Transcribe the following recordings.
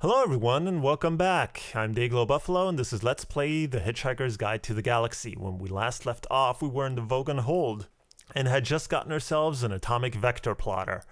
Hello everyone and welcome back. I'm Day-Glo Buffalo and this is Let's Play The Hitchhiker's Guide to the Galaxy. When we last left off, we were in the Vl'Hurg and had just gotten ourselves an atomic vector plotter.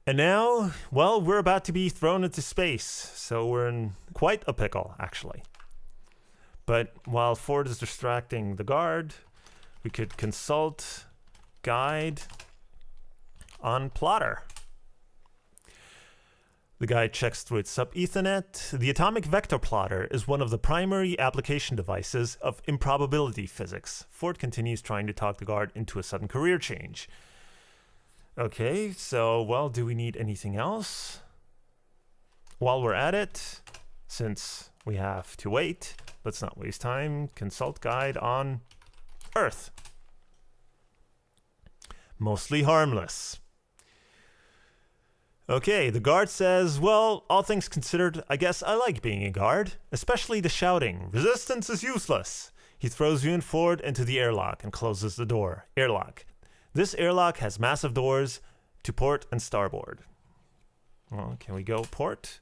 And now, well, we're about to be thrown into space, so we're in quite a pickle, actually. But while Ford is distracting the guard, we could consult guide on plotter. The guide checks through its sub-Ethernet. The atomic vector plotter is one of the primary application devices of improbability physics. Ford continues trying to talk the guard into a sudden career change. Okay, so, well, do we need anything else? While we're at it, since we have to wait, let's not waste time. Consult guide on Earth. Mostly harmless. Okay, the guard says, well, all things considered, I guess I like being a guard, especially the shouting. Resistance is useless. He throws you and Ford into the airlock and closes the door. Airlock. This airlock has massive doors to port and starboard. Well, can we go port?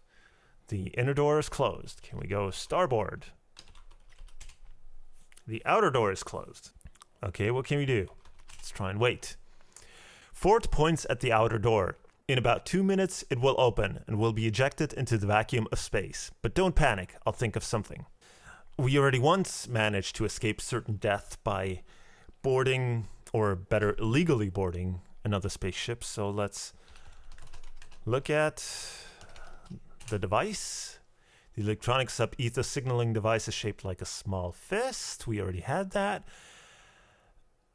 The inner door is closed. Can we go starboard? The outer door is closed. Okay, what can we do? Let's try and wait. Ford points at the outer door. In about 2 minutes, it will open and will be ejected into the vacuum of space. But don't panic, I'll think of something. We already once managed to escape certain death by boarding, or better, illegally boarding another spaceship. So let's look at the device. The electronic sub-ether signaling device is shaped like a small fist. We already had that.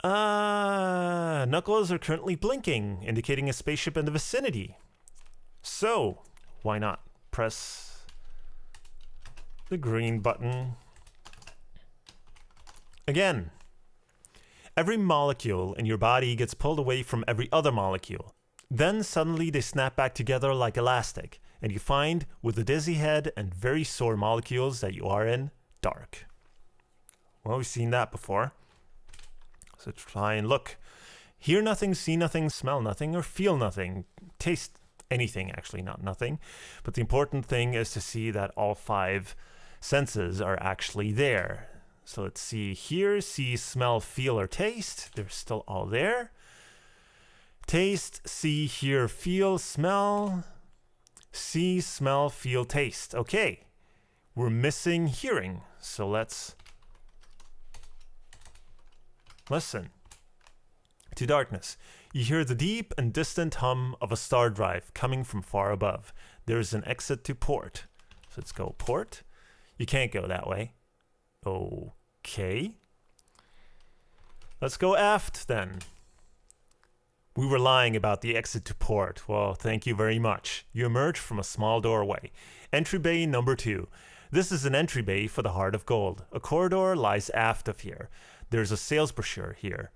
Knuckles are currently blinking, indicating a spaceship in the vicinity. So, why not press the green button again? Every molecule in your body gets pulled away from every other molecule. Then suddenly they snap back together like elastic, and you find, with a dizzy head and very sore molecules, that you are in dark. Well, we've seen that before. So try and look. Hear nothing, see nothing, smell nothing, or feel nothing. Taste anything, actually, not nothing. But the important thing is to see that all 5 senses are actually there. So let's see. Hear, see, smell, feel, or taste. They're still all there. Taste, see, hear, feel, smell. See, smell, feel, taste. Okay. We're missing hearing. So let's listen to darkness. You hear the deep and distant hum of a star drive coming from far above. There is an exit to port. So let's go port. You can't go that way. Okay. Let's go aft then. We were lying about the exit to port. Well, thank you very much. You emerge from a small doorway. Entry bay number 2. This is an entry bay for the Heart of Gold. A corridor lies aft of here. There's a sales brochure here.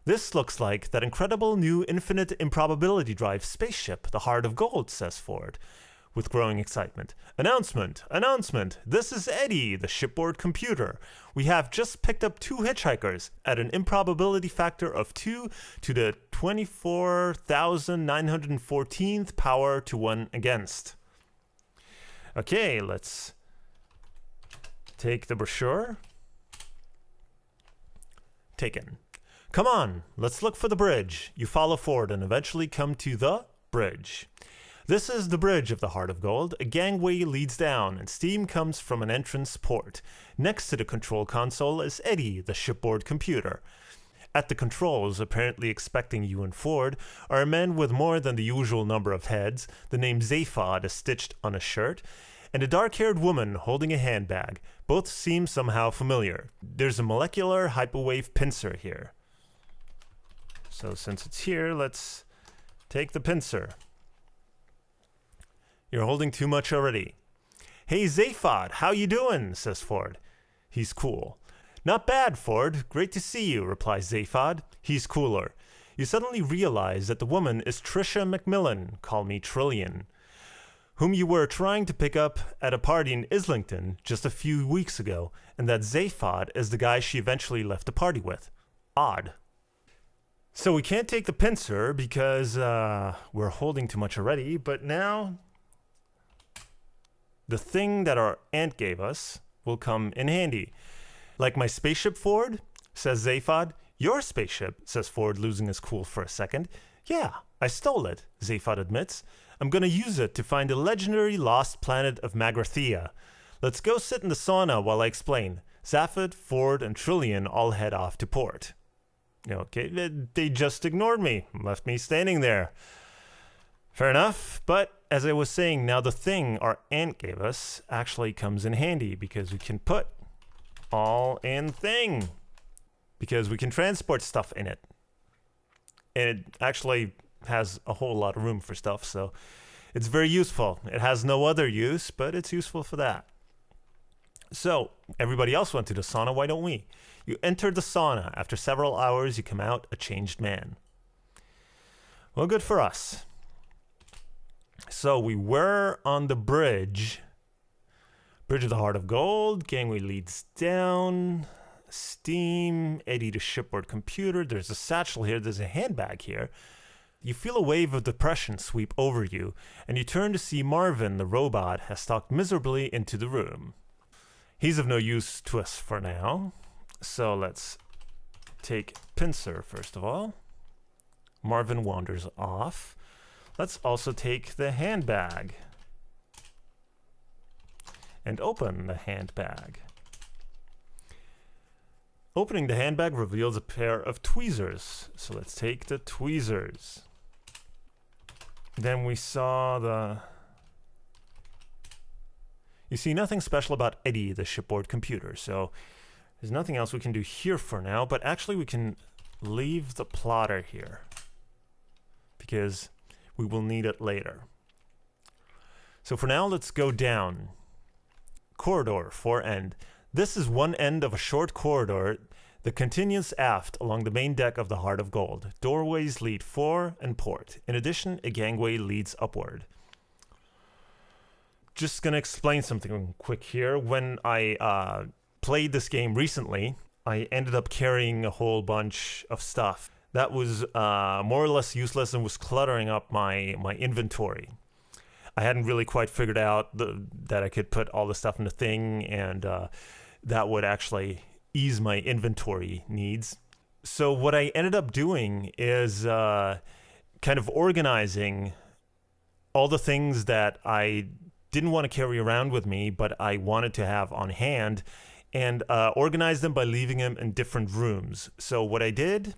This looks like that incredible new infinite improbability drive spaceship, the Heart of Gold, says Ford, with growing excitement. Announcement! Announcement! This is Eddie, the shipboard computer. We have just picked up 2 hitchhikers at an improbability factor of 2 to the 24,914th power to 1 against. Okay, let's take the brochure. Taken. Come on, let's look for the bridge. You follow Ford and eventually come to the bridge. This is the bridge of the Heart of Gold. A gangway leads down and steam comes from an entrance port. Next to the control console is Eddie, the shipboard computer. At the controls, apparently expecting you and Ford, are men with more than the usual number of heads. The name Zaphod is stitched on a shirt, and a dark-haired woman holding a handbag. Both seem somehow familiar. There's a molecular hyperwave pincer here. So since it's here, let's take the pincer. You're holding too much already. Hey, Zaphod, how you doing? Says Ford. He's cool. Not bad, Ford. Great to see you, replies Zaphod. He's cooler. You suddenly realize that the woman is Trisha Macmillan, call me Trillian, whom you were trying to pick up at a party in Islington just a few weeks ago, and that Zaphod is the guy she eventually left the party with. Odd. So we can't take the pincer because we're holding too much already, but now the thing that our aunt gave us will come in handy. Like my spaceship, Ford, says Zaphod. Your spaceship, says Ford, losing his cool for a second. Yeah, I stole it, Zaphod admits. I'm gonna use it to find the legendary lost planet of Magrathea. Let's go sit in the sauna while I explain. Zaphod, Ford, and Trillian all head off to port. Okay, they just ignored me, left me standing there. Fair enough, but as I was saying, now the thing our aunt gave us actually comes in handy because we can put all in thing. Because we can transport stuff in it. And it actually has a whole lot of room for stuff, so it's very useful. It has no other use, but it's useful for that. So, everybody else went to the sauna, why don't we? You enter the sauna. After several hours, you come out a changed man. Well, good for us. So, we were on the bridge. Bridge of the Heart of Gold. Gangway leads down. Steam. Eddie the shipboard computer. There's a satchel here. There's a handbag here. You feel a wave of depression sweep over you, and you turn to see Marvin, the robot, has stalked miserably into the room. He's of no use to us for now. So let's take Pincer first of all. Marvin wanders off. Let's also take the handbag. And open the handbag. Opening the handbag reveals a pair of tweezers. So let's take the tweezers. Then we saw the... You see nothing special about Eddie, the shipboard computer, so there's nothing else we can do here for now, but actually we can leave the plotter here because we will need it later. So for now, let's go down. Corridor, fore end. This is one end of a short corridor that continues aft along the main deck of the Heart of Gold. Doorways lead fore and port. In addition, a gangway leads upward. Just gonna explain something quick here. When I played this game recently, I ended up carrying a whole bunch of stuff that was more or less useless and was cluttering up my inventory. I hadn't really quite figured out that I could put all the stuff in the thing, and that would actually ease my inventory needs. So what I ended up doing is kind of organizing all the things that I didn't want to carry around with me, but I wanted to have on hand, and organize them by leaving them in different rooms. So what I did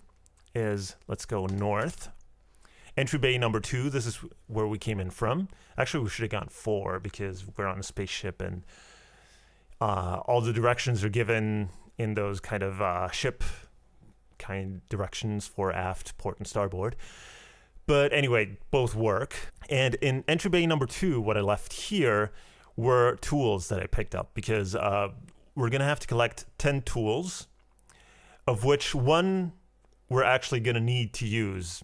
is, let's go north. Entry bay number 2, this is where we came in from. Actually, we should have gone 4 because we're on a spaceship and all the directions are given in those kind of ship kind directions for aft, port, and starboard. But anyway, both work. And in entry bay number 2, what I left here were tools that I picked up because we're going to have to collect 10 tools, of which one we're actually going to need to use.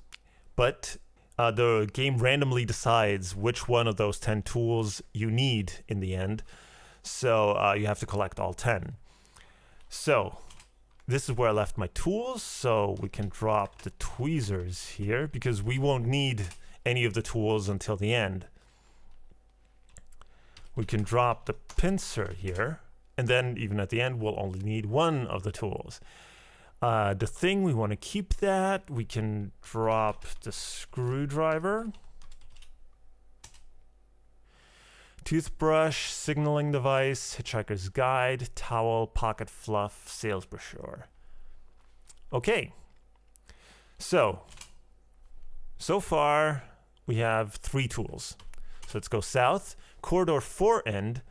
But the game randomly decides which one of those 10 tools you need in the end. So you have to collect all 10. So this is where I left my tools. So we can drop the tweezers here because we won't need any of the tools until the end. We can drop the pincer here. And then even at the end, we'll only need one of the tools. The thing, we want to keep that. We can drop the screwdriver. Toothbrush, signaling device, Hitchhiker's Guide, towel, pocket fluff, sales brochure. Okay. So far we have 3 tools. So let's go south. Corridor 4 end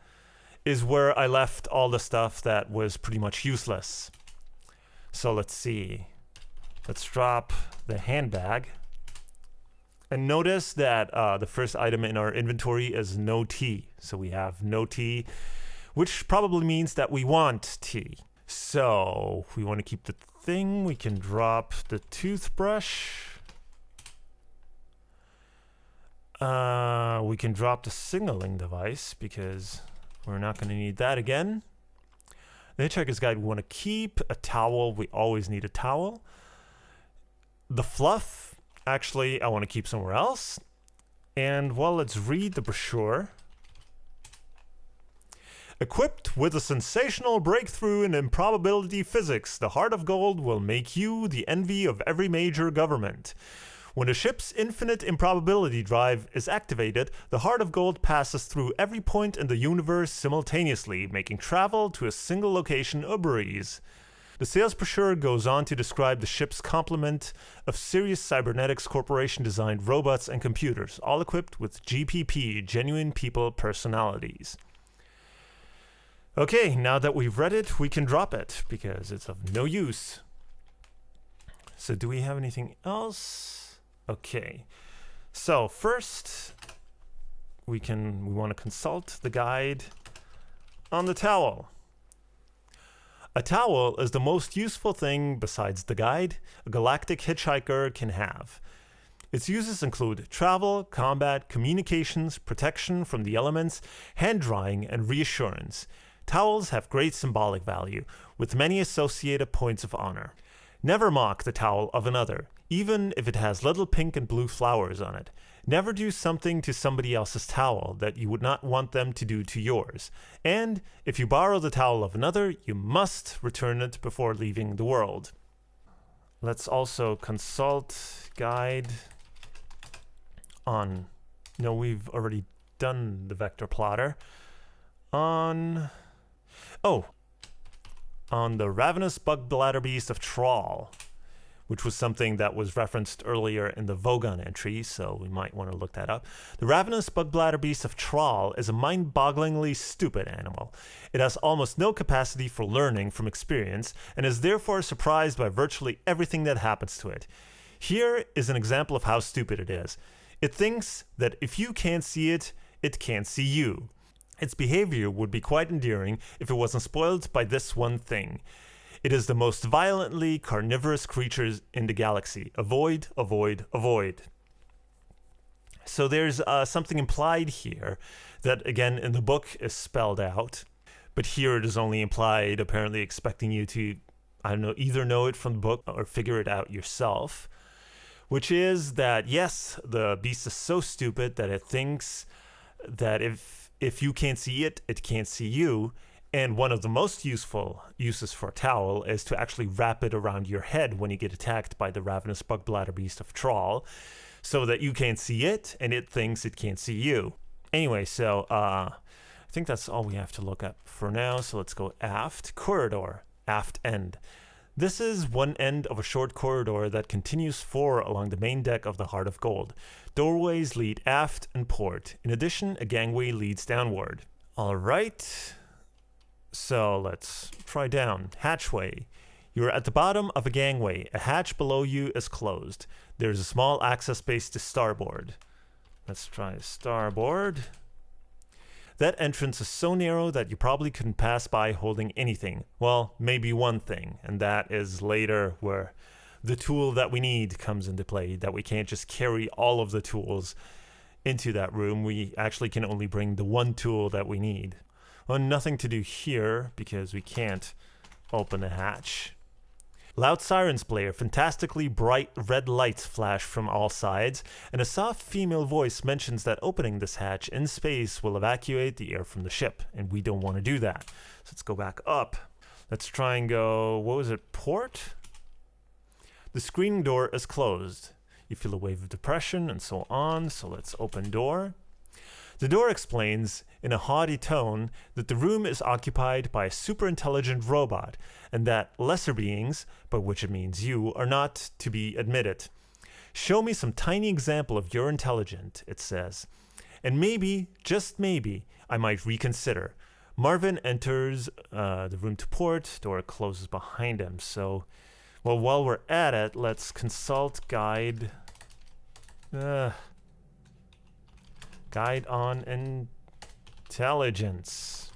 is where I left all the stuff that was pretty much useless. So let's see. Let's drop the handbag. And notice that the first item in our inventory is no tea. So we have no tea, which probably means that we want tea. So if we want to keep the thing, we can drop the toothbrush. We can drop the signaling device because we're not going to need that again. The Hitchhiker's Guide we want to keep. A towel, we always need a towel. The fluff, actually, I want to keep somewhere else. And well, let's read the brochure. Equipped with a sensational breakthrough in improbability physics, the Heart of Gold will make you the envy of every major government. When a ship's infinite improbability drive is activated, the Heart of Gold passes through every point in the universe simultaneously, making travel to a single location a breeze. The sales brochure goes on to describe the ship's complement of Sirius Cybernetics Corporation-designed robots and computers, all equipped with GPP, Genuine People Personalities. Okay, now that we've read it, we can drop it, because it's of no use. So do we have anything else? Okay, so first we want to consult the guide on the towel. A towel is the most useful thing besides the guide a galactic hitchhiker can have. Its uses include travel, combat, communications, protection from the elements, hand drying, and reassurance. Towels have great symbolic value, with many associated points of honor. Never mock the towel of another, even if it has little pink and blue flowers on it. Never do something to somebody else's towel that you would not want them to do to yours. And if you borrow the towel of another, you must return it before leaving the world. Let's also consult guide on... No, we've already done the vector plotter. On the ravenous bug bladder beast of Trawl, which was something that was referenced earlier in the Vogon entry, so we might want to look that up. The ravenous bug bladder beast of Trawl is a mind-bogglingly stupid animal. It has almost no capacity for learning from experience, and is therefore surprised by virtually everything that happens to it. Here is an example of how stupid it is. It thinks that if you can't see it, it can't see you. Its behavior would be quite endearing if it wasn't spoiled by this one thing. It is the most violently carnivorous creature in the galaxy. Avoid, avoid, avoid. So there's something implied here that, again, in the book is spelled out. But here it is only implied, apparently expecting you to, I don't know, either know it from the book or figure it out yourself. Which is that, yes, the beast is so stupid that it thinks that if you can't see it, it can't see you. And one of the most useful uses for a towel is to actually wrap it around your head when you get attacked by the ravenous bug bladder beast of Trawl, so that you can't see it and it thinks it can't see you. Anyway, so I think that's all we have to look up for now. So let's go aft. Corridor, aft end. This is one end of a short corridor that continues forward along the main deck of the Heart of Gold. Doorways lead aft and port. In addition, a gangway leads downward. All right. So let's try down. Hatchway. You're at the bottom of a gangway. A hatch below you is closed. There's a small access space to starboard. Let's try starboard. That entrance is so narrow that you probably couldn't pass by holding anything. Well, maybe one thing, and that is later where the tool that we need comes into play, that we can't just carry all of the tools into that room. We actually can only bring the one tool that we need. Well, nothing to do here because we can't open the hatch. Loud sirens blare, fantastically bright red lights flash from all sides, and a soft female voice mentions that opening this hatch in space will evacuate the air from the ship, and we don't want to do that. So let's go back up. Let's try and go, what was it, port? The screening door is closed. You feel a wave of depression and so on, so let's open door. The door explains, in a haughty tone, that the room is occupied by a super-intelligent robot, and that lesser beings, by which it means you, are not to be admitted. Show me some tiny example of your intelligence, it says. And maybe, just maybe, I might reconsider. Marvin enters the room to port, door closes behind him. So, well, while we're at it, let's consult guide. Guide on intelligence.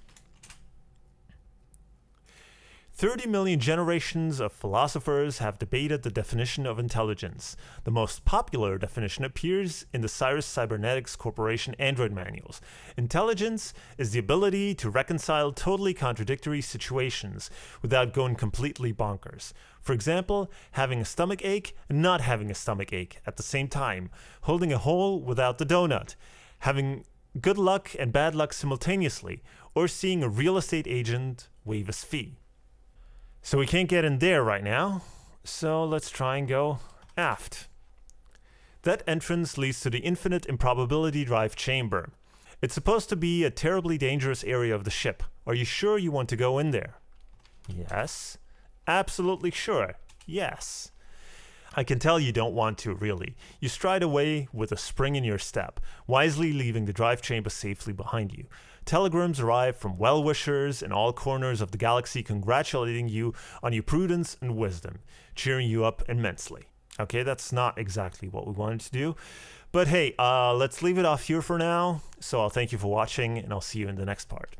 30 million generations of philosophers have debated the definition of intelligence. The most popular definition appears in the Sirius Cybernetics Corporation Android manuals. Intelligence is the ability to reconcile totally contradictory situations without going completely bonkers. For example, having a stomach ache and not having a stomach ache at the same time. Holding a hole without the donut. Having good luck and bad luck simultaneously, or seeing a real estate agent waive his fee. So we can't get in there right now, so let's try and go aft. That entrance leads to the infinite improbability drive chamber. It's supposed to be a terribly dangerous area of the ship. Are you sure you want to go in there? Yes. Absolutely sure. Yes. I can tell you don't want to, really. You stride away with a spring in your step, wisely leaving the drive chamber safely behind you. Telegrams arrive from well-wishers in all corners of the galaxy congratulating you on your prudence and wisdom, cheering you up immensely. Okay, that's not exactly what we wanted to do. But hey, let's leave it off here for now. So I'll thank you for watching, and I'll see you in the next part.